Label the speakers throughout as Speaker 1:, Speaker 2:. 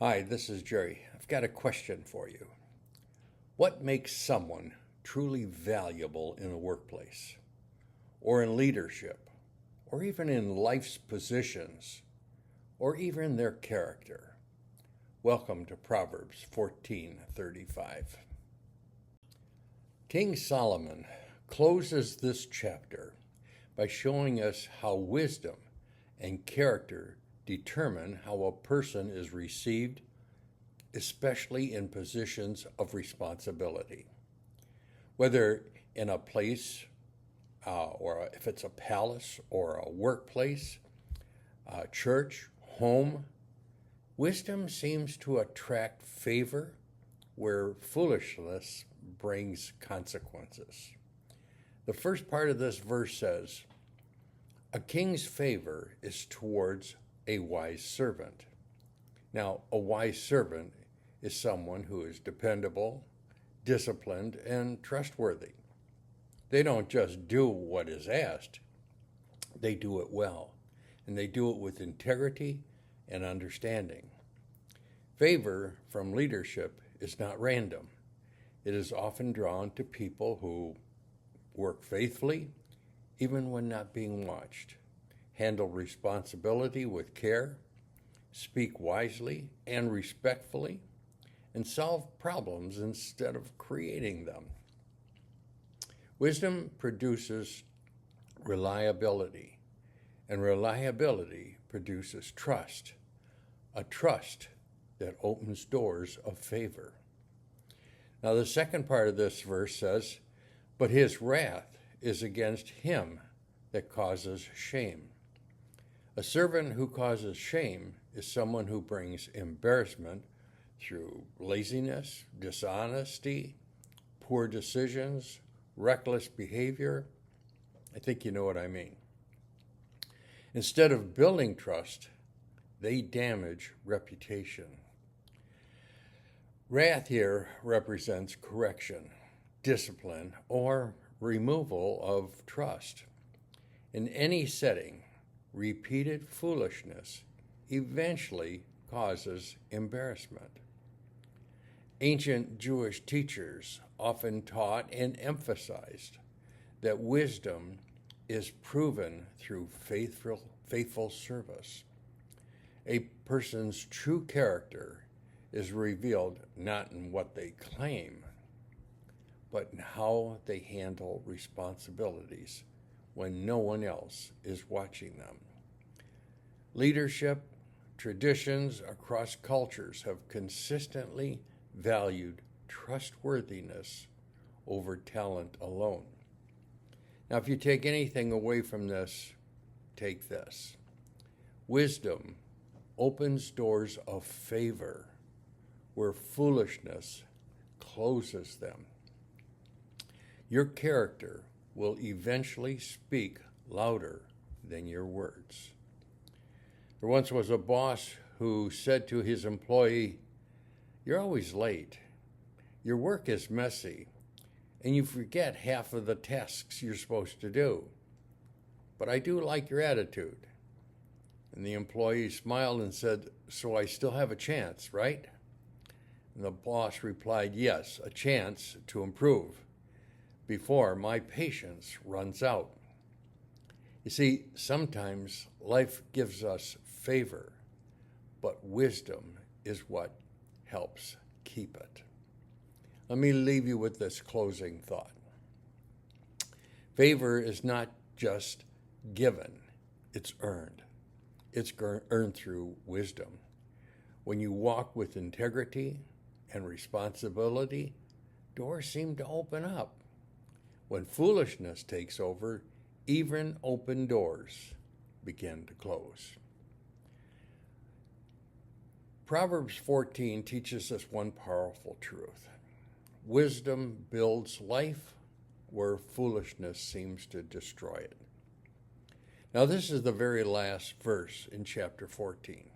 Speaker 1: Hi, this is Jerry. I've got a question for you. What makes someone truly valuable in a workplace, or in leadership, or even in life's positions, or even their character? Welcome to Proverbs 14:35. King Solomon closes this chapter by showing us how wisdom and character determine how a person is received, especially in positions of responsibility. Whether in a place, or if it's a palace or a workplace, a church, home, wisdom seems to attract favor where foolishness brings consequences. The first part of this verse says, "A king's favor is towards a wise servant." Now, a wise servant is someone who is dependable, disciplined, and trustworthy. They don't just do what is asked, they do it well, and they do it with integrity and understanding. Favor from leadership is not random. It is often drawn to people who work faithfully, even when not being watched, handle responsibility with care, speak wisely and respectfully, and solve problems instead of creating them. Wisdom produces reliability, and reliability produces trust, a trust that opens doors of favor. Now, the second part of this verse says, "But his wrath is against him that causes shame." A servant who causes shame is someone who brings embarrassment through laziness, dishonesty, poor decisions, reckless behavior. I think you know what I mean. Instead of building trust, they damage reputation. Wrath here represents correction, discipline, or removal of trust. In any setting, repeated foolishness eventually causes embarrassment. Ancient Jewish teachers often taught and emphasized that wisdom is proven through faithful service. A person's true character is revealed not in what they claim, but in how they handle responsibilities when no one else is watching them. Leadership traditions across cultures have consistently valued trustworthiness over talent alone. Now, if you take anything away from this, take this. Wisdom opens doors of favor where foolishness closes them. Your character will eventually speak louder than your words. There once was a boss who said to his employee, "You're always late. Your work is messy, and you forget half of the tasks you're supposed to do. But I do like your attitude." And the employee smiled and said, "So I still have a chance, right?" And the boss replied, "Yes, a chance to improve before my patience runs out." You see, sometimes life gives us favor, but wisdom is what helps keep it. Let me leave you with this closing thought. Favor is not just given, it's earned. It's earned through wisdom. When you walk with integrity and responsibility, doors seem to open up. When foolishness takes over, even open doors begin to close. Proverbs 14 teaches us one powerful truth. Wisdom builds life where foolishness seems to destroy it. Now, this is the very last verse in chapter 14.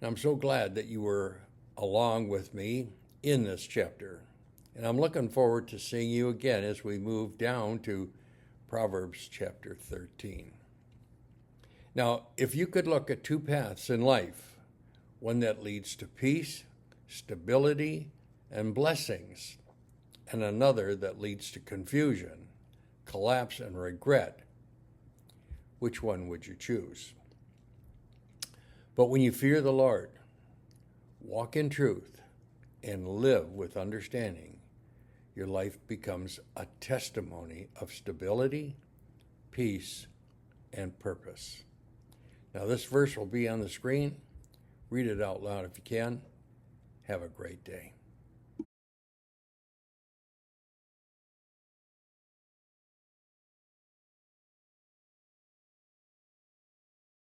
Speaker 1: And I'm so glad that you were along with me in this chapter. And I'm looking forward to seeing you again as we move down to Proverbs chapter 13. Now, if you could look at two paths in life, one that leads to peace, stability, and blessings, and another that leads to confusion, collapse, and regret. Which one would you choose? But when you fear the Lord, walk in truth, and live with understanding, your life becomes a testimony of stability, peace, and purpose. Now, this verse will be on the screen. Read it out loud if you can. Have a great day.